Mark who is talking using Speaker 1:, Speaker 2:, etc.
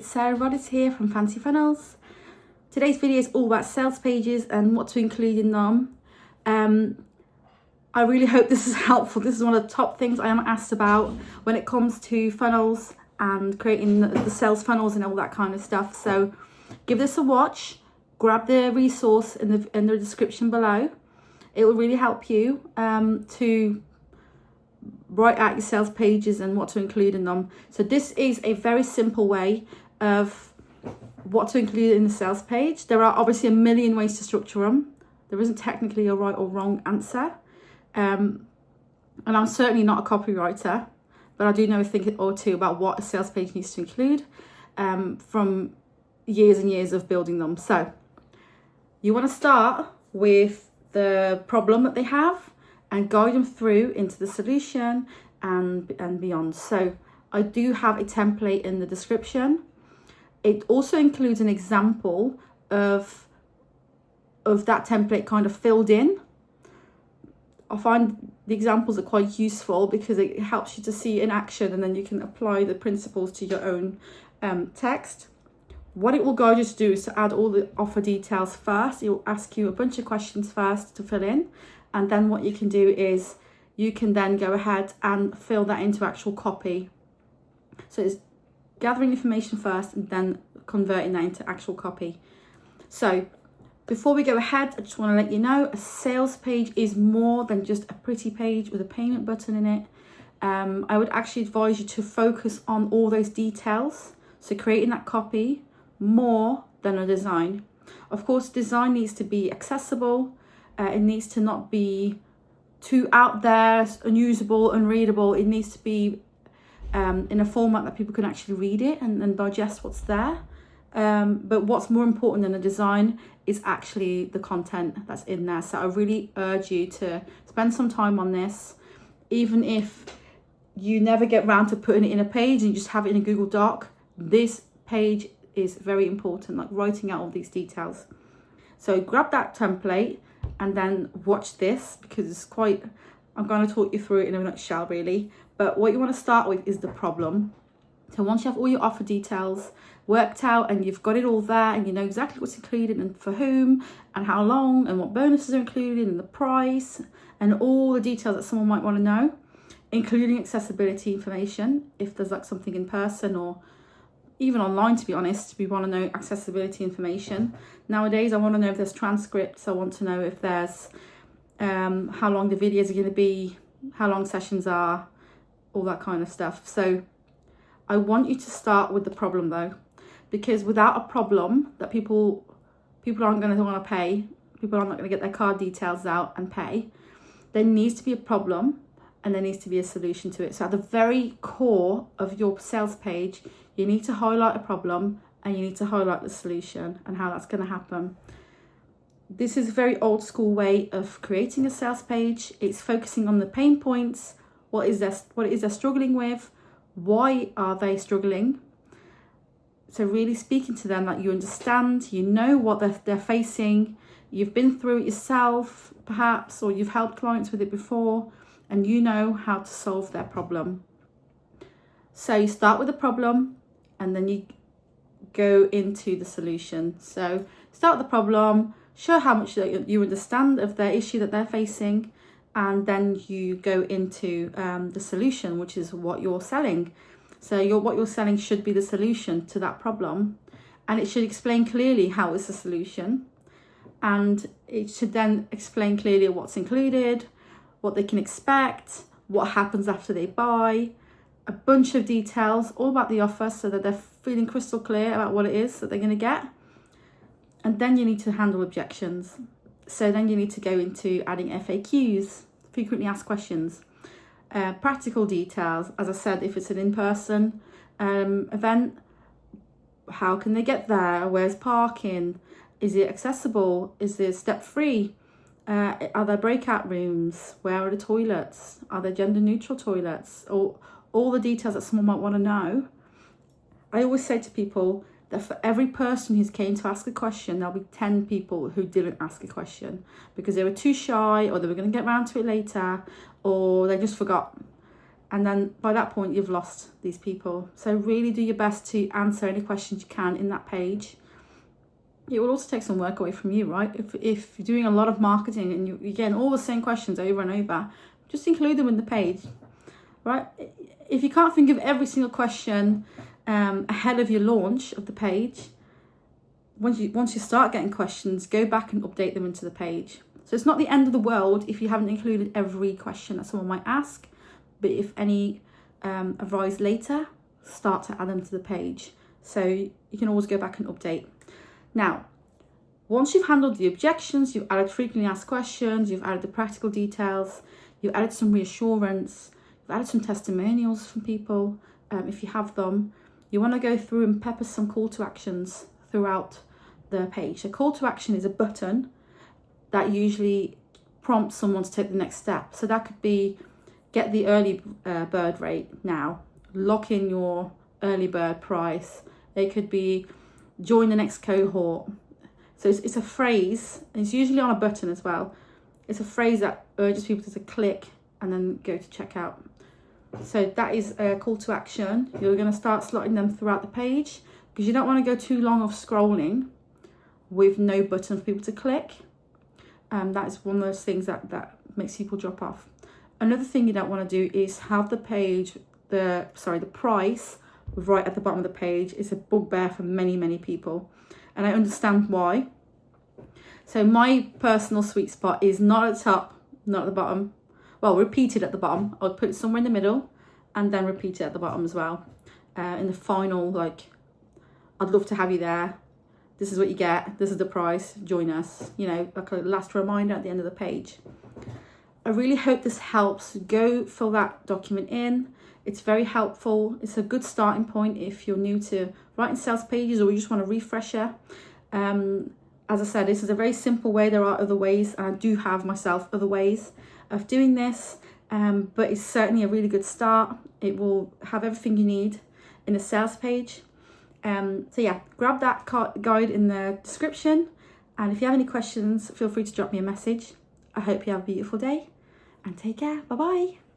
Speaker 1: Sarah Roddis here from Fancy Funnels. Today's video is all about sales pages and what to include in them. I really hope this is helpful. This is one of the top things I am asked about when it comes to funnels and creating the sales funnels and all that kind of stuff. So give this a watch, grab the resource in the description below. It will really help you to write out your sales pages and what to include in them. So this is a very simple way of what to include in the sales page. There are obviously a million ways to structure them. There isn't technically a right or wrong answer. And I'm certainly not a copywriter, but I do know a thing or two about what a sales page needs to include from years and years of building them. So you want to start with the problem that they have and guide them through into the solution and beyond. So I do have a template in the description. It also includes an example of that template kind of filled in. I find the examples are quite useful because it helps you to see in action, and then you can apply the principles to your own text. What it will guide you to do is to add all the offer details first. It will ask you a bunch of questions first to fill in, and then what you can do is you can then go ahead and fill that into actual copy. So it's gathering information first and then converting that into actual copy. So before we go ahead, I just want to let you know a sales page is more than just a pretty page with a payment button in it. I would actually advise you to focus on all those details. So creating that copy more than a design. Of course, design needs to be accessible. It needs to not be too out there, unusable, unreadable. It needs to be in a format that people can actually read it and digest what's there. But what's more important than the design is actually the content that's in there. So I really urge you to spend some time on this. Even if you never get around to putting it in a page and you just have it in a Google Doc, this page is very important, like writing out all these details. So grab that template and then watch this, because it's quite, I'm going to talk you through it in a nutshell really. But what you want to start with is the problem. So once you have all your offer details worked out and you've got it all there and you know exactly what's included and for whom and how long and what bonuses are included and the price and all the details that someone might want to know, including accessibility information, if there's like something in person or even online, to be honest, we want to know accessibility information. Nowadays, I want to know if there's transcripts. I want to know if there's how long the videos are going to be, how long sessions are, all that kind of stuff. So I want you to start with the problem though, because without a problem that people aren't going to want to pay, people are not going to get their card details out and pay, there needs to be a problem and there needs to be a solution to it. So at the very core of your sales page, you need to highlight a problem and you need to highlight the solution and how that's going to happen. This is a very old school way of creating a sales page. It's focusing on the pain points. What it is they're struggling with? Why are they struggling? So really speaking to them that you understand, you know what they're facing, you've been through it yourself perhaps, or you've helped clients with it before, and you know how to solve their problem. So you start with the problem and then you go into the solution. So start with the problem, show how much you understand of their issue that they're facing, and then you go into the solution, which is what you're selling. So what you're selling should be the solution to that problem, and it should explain clearly how it's a solution, and it should then explain clearly what's included, what they can expect, what happens after they buy, a bunch of details all about the offer so that they're feeling crystal clear about what it is that they're going to get. And then you need to handle objections. So then you need to go into adding FAQs, frequently asked questions, practical details. As I said, if it's an in-person event, how can they get there? Where's parking? Is it accessible? Is it step-free? Are there breakout rooms? Where are the toilets? Are there gender-neutral toilets? Or all the details that someone might want to know. I always say to people that for every person who's came to ask a question, there'll be 10 people who didn't ask a question because they were too shy, or they were going to get around to it later, or they just forgot. And then by that point, you've lost these people. So really do your best to answer any questions you can in that page. It will also take some work away from you, right? If you're doing a lot of marketing and you're getting all the same questions over and over, just include them in the page, right? If you can't think of every single question ahead of your launch of the page, once you start getting questions, go back and update them into the page. So it's not the end of the world if you haven't included every question that someone might ask, but if any arise later, start to add them to the page. So you can always go back and update. Now, once you've handled the objections, you've added frequently asked questions, you've added the practical details, you've added some reassurance, you've added some testimonials from people, if you have them, you want to go through and pepper some call to actions throughout the page. A call to action is a button that usually prompts someone to take the next step. So that could be get the early bird rate now, lock in your early bird price. It could be join the next cohort. So it's a phrase, and it's usually on a button as well. It's a phrase that urges people to click and then go to checkout. So that is a call to action. You're going to start slotting them throughout the page because you don't want to go too long of scrolling with no button for people to click. That is one of those things that makes people drop off. Another thing you don't want to do is have the page, the price right at the bottom of the page. It's a bugbear for many people, and I understand why. So my personal sweet spot is not at the top, not at the bottom. Well, repeated at the bottom. I'll put it somewhere in the middle and then repeat it at the bottom as well. In the final, like, I'd love to have you there. This is what you get. This is the price. Join us. You know, like a last reminder at the end of the page. I really hope this helps. Go fill that document in. It's very helpful. It's a good starting point if you're new to writing sales pages or you just want a refresher. As I said, this is a very simple way. There are other ways, and I do have myself other ways of doing this, but it's certainly a really good start. It will have everything you need in a sales page. So yeah, grab that guide in the description, and if you have any questions, feel free to drop me a message. I hope you have a beautiful day and take care. Bye bye.